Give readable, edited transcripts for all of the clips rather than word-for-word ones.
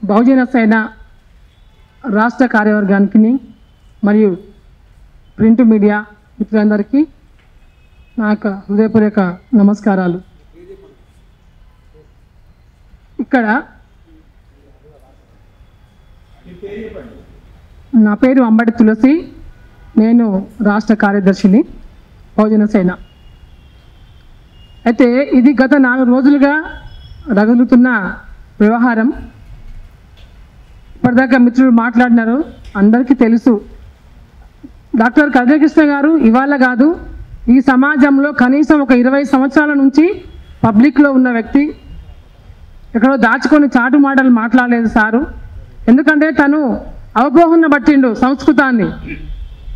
బహుజన సేన రాష్ట్ర కార్యవర్గానికి మరియు ప్రింట్ మీడియా మిత్రులందరికీ నా యొక్క హృదయపూర్వక నమస్కారాలు. ఇక్కడ నా పేరు అంబటి తులసి, నేను రాష్ట్ర కార్యదర్శిని బహుజన సేన. అయితే ఇది గత 4 రోజులుగా రగులుతున్న వ్యవహారం. ఇప్పటిదాకా మిత్రులు మాట్లాడినారు, అందరికీ తెలుసు. డాక్టర్ కృష్ణ గారు ఇవాళ కాదు, ఈ సమాజంలో కనీసం ఒక 20 సంవత్సరాల నుంచి పబ్లిక్లో ఉన్న వ్యక్తి. ఎక్కడో దాచుకొని చాటు మాటలు మాట్లాడలేదు సారు. ఎందుకంటే తను అవగాహన పట్టిండు సంస్కృతాన్ని.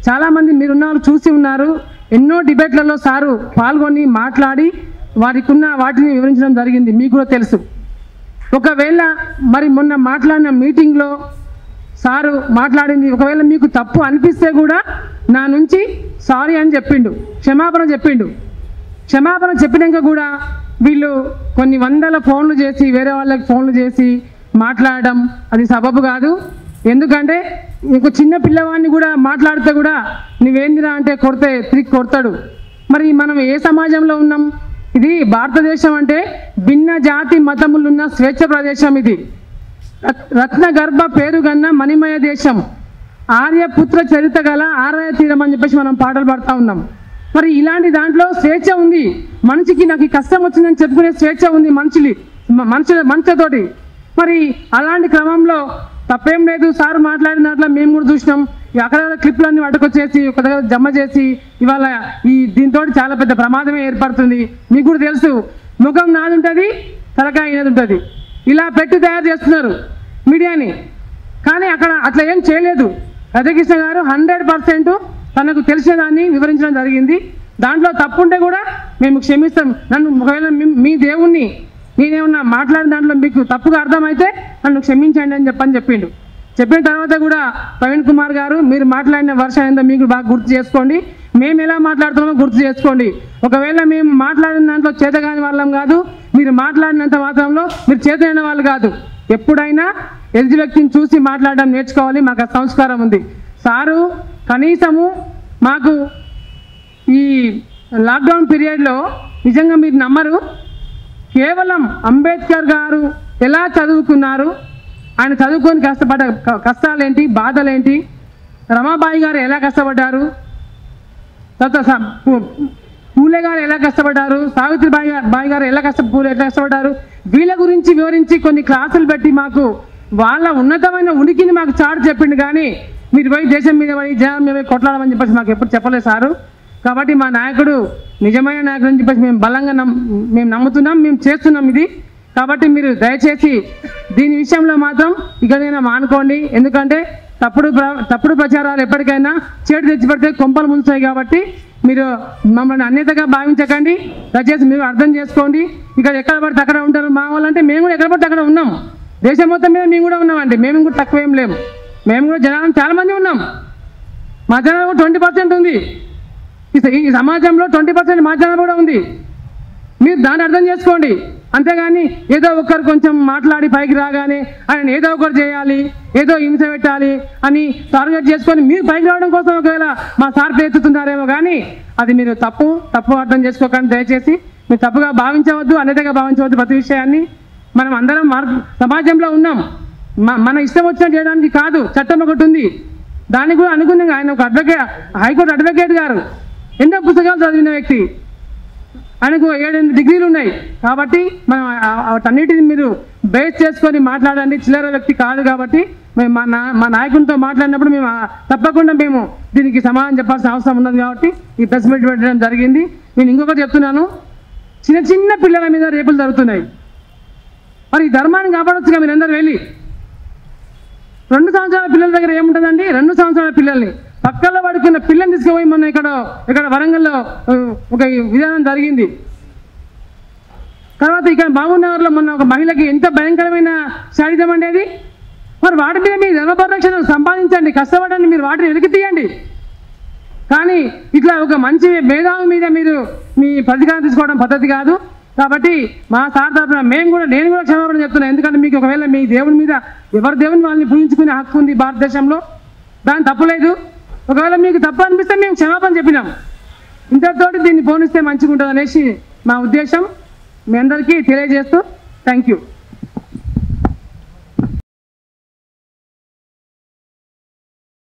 చాలామంది మీరున్న వాళ్ళు చూసి ఉన్నారు. ఎన్నో డిబేట్లలో సారు పాల్గొని మాట్లాడి వారికి ఉన్న వాటిని వివరించడం జరిగింది, మీకు కూడా తెలుసు. ఒకవేళ మరి మొన్న మాట్లాడిన మీటింగ్లో సారు మాట్లాడింది ఒకవేళ మీకు తప్పు అనిపిస్తే కూడా నా నుంచి సారీ అని చెప్పిండు, క్షమాపణ చెప్పిండు. క్షమాపణ చెప్పినాక కూడా వీళ్ళు కొన్ని వందల ఫోన్లు చేసి వేరే వాళ్ళకి ఫోన్లు చేసి మాట్లాడడం అది సబబు కాదు. ఎందుకంటే ఇంకో చిన్న పిల్లవాడిని కూడా మాట్లాడితే కూడా నువ్వేందిరా అంటే కొడితే తిరిగి కొడతాడు. మరి మనం ఏ సమాజంలో ఉన్నాం? ఇది భారతదేశం అంటే భిన్న జాతి మతములున్న స్వేచ్ఛ ప్రదేశం. ఇది రత్న గర్భ పేరుగన్న మణిమయ దేశం, ఆర్యపుత్ర చరిత్ర గల ఆరాయ తీరం అని చెప్పేసి మనం పాటలు పాడుతూ ఉన్నాం. మరి ఇలాంటి దాంట్లో స్వేచ్ఛ ఉంది. మనిషికి నాకు ఈ కష్టం వచ్చిందని చెప్పుకునే స్వేచ్ఛ ఉంది మనుషులతోటి. మరి అలాంటి క్రమంలో తప్పేం లేదు. సార్ మాట్లాడినట్ల మేము కూడా చూసినాం. అక్కడ క్లిప్లన్నీ పట్టుకొచ్చేసి ఒక దగ్గర జమ చేసి ఇవాళ దీంతో చాలా పెద్ద ప్రమాదమే ఏర్పడుతుంది. మీకు కూడా తెలుసు, ముఖం నాది ఉంటుంది, తలకాయ అనేది ఉంటుంది. ఇలా పెట్టి తయారు చేస్తున్నారు మీడియాని. కానీ అక్కడ అట్లా ఏం చేయలేదు. కృష్ణ గారు 100% తనకు తెలిసిన దాన్ని వివరించడం జరిగింది. దాంట్లో తప్పుంటే కూడా మేము క్షమిస్తాం. నన్ను ఒకవేళ మీ దేవుణ్ణి నేనేమన్నా మాట్లాడిన దాంట్లో మీకు తప్పుగా అర్థమైతే నన్ను క్షమించండి అని చెప్పిండు. చెప్పిన తర్వాత కూడా ప్రవీణ్ కుమార్ గారు మీరు మాట్లాడిన వర్షం ఏందో మీకు బాగా గుర్తు చేసుకోండి, మేము ఎలా మాట్లాడుతున్నామో గుర్తు చేసుకోండి. ఒకవేళ మేము మాట్లాడిన దాంట్లో చేతగాని వాళ్ళం కాదు, మీరు మాట్లాడినంత మాత్రంలో మీరు చేతనైన వాళ్ళు కాదు. ఎప్పుడైనా ఎదుటి వ్యక్తిని చూసి మాట్లాడడం నేర్చుకోవాలి. మాకు ఆ సంస్కారం ఉంది. సారు కనీసము మాకు ఈ లాక్డౌన్ పీరియడ్లో నిజంగా మీరు నమ్మరు, కేవలం అంబేద్కర్ గారు ఎలా చదువుకున్నారు, ఆయన చదువుకొని కష్టపడ్డ కష్టాలేంటి, బాధలేంటి, రమాబాయి గారు ఎలా కష్టపడ్డారు, తర్వాత పూలే గారు ఎలా కష్టపడ్డారు, సావిత్రిబాయి గారు ఎలా కష్టపడ్డారు, వీళ్ళ గురించి వివరించి కొన్ని క్లాసులు పెట్టి మాకు వాళ్ళ ఉన్నతమైన ఉనికిని మాకు చాటు చెప్పిండు. కానీ మీరు పోయి దేశం మీద పోయి జనం మీద కొట్లాడమని చెప్పేసి మాకు ఎప్పుడు చెప్పలేదు సారు. కాబట్టి మా నాయకుడు నిజమైన నాయకుడు అని చెప్పేసి మేము బలంగా మేము నమ్ముతున్నాం, మేము చేస్తున్నాం ఇది. కాబట్టి మీరు దయచేసి దీని విషయంలో మాత్రం ఇకనైనా మానుకోండి. ఎందుకంటే తప్పుడు ప్రచారాలు ఎప్పటికైనా చేటు తెచ్చిపెడితే కొంపలు ముంచుతాయి. కాబట్టి మీరు మమ్మల్ని అన్యతగా భావించకండి, దయచేసి మీరు అర్థం చేసుకోండి. ఇక్కడ ఎక్కడ పడితే అక్కడ ఉంటారు మా వాళ్ళంటే మేము కూడా ఎక్కడ పడితే అక్కడ ఉన్నాం. దేశం మొత్తం మీద మేము కూడా ఉన్నామండి, మేము కూడా తక్కువేం లేము. మేము కూడా జనాలు చాలామంది ఉన్నాం. మా జనాలు 20% ఉంది. ఈ సమాజంలో 20% మా జనాలు కూడా ఉంది. మీరు దాన్ని అర్థం చేసుకోండి. అంతేగాని ఏదో ఒకరు కొంచెం మాట్లాడి పైకి రాగానే ఆయన ఏదో ఒకరు చేయాలి, ఏదో హింస పెట్టాలి అని టార్గెట్ చేసుకొని మీరు పైకి రావడం కోసం ఒకవేళ మా సార్ పేరుతున్నారేమో, కానీ అది మీరు తప్పు అర్థం చేసుకోకండి. దయచేసి మీరు తప్పుగా భావించవద్దు, అన్యతగా భావించవద్దు. ప్రతి విషయాన్ని మనం అందరం సమాజంలో ఉన్నాం. మన ఇష్టం వచ్చినట్టు చేయడానికి కాదు, చట్టం ఒకటి ఉంది. దానికి కూడా అనుగుణంగా ఆయన ఒక హైకోర్టు అడ్వకేట్ గారు, ఎన్నో పుస్తకాలు చదివిన వ్యక్తి, ఆయనకు 7-8 డిగ్రీలు ఉన్నాయి. కాబట్టి మనం వాటన్నిటిని మీరు బేస్ చేసుకొని మాట్లాడండి. చిల్లర వ్యక్తి కాదు. కాబట్టి మేము మా నాయకునితో మాట్లాడినప్పుడు మేము తప్పకుండా మేము దీనికి సమాధానం చెప్పాల్సిన అవసరం ఉన్నది. కాబట్టి ఈ ప్రెస్ మీట్ పెట్టడం జరిగింది. నేను ఇంకొకటి చెప్తున్నాను, చిన్న పిల్లల మీద రేపులు జరుగుతున్నాయి. మరి ఈ ధర్మాన్ని కాపాడొచ్చుగా మీరు అందరూ వెళ్ళి. 2 సంవత్సరాల పిల్లల దగ్గర ఏముంటుందండి? 2 సంవత్సరాల పిల్లల్ని పక్కల్లో పడుకున్న పిల్లని తీసుకుపోయి మొన్న ఇక్కడ వరంగల్లో ఒక విధానం జరిగింది. తర్వాత ఇక్కడ మహబూబ్నగర్లో మొన్న ఒక మహిళకి ఎంత భయంకరమైన శారీరం అనేది. మరి వాటి మీద మీ ధర్మ పరిరక్షణ సంపాదించండి, కష్టపడండి, మీరు వాటిని వెలికి తీయండి. కానీ ఇట్లా ఒక మంచి మేధావి మీద మీరు మీ ప్రతికారం తీసుకోవడం పద్ధతి కాదు. కాబట్టి మా సార్ తరఫున నేను కూడా క్షమాపణ చెప్తున్నాను. ఎందుకంటే మీకు ఒకవేళ మీ దేవుని మీద ఎవరి దేవుని వాళ్ళని పూజించుకునే హక్కు ఉంది భారతదేశంలో, దాని తప్పులేదు. ఒకవేళ మీకు తప్పు అనిపిస్తే మేము క్షమాపణ చెప్పినాం. ఇంతటితోటి దీన్ని పోనిస్తే మంచిగా ఉంటుంది అనేసి మా ఉద్దేశం. మీ అందరికీ తెలియజేస్తూ థ్యాంక్ యూ.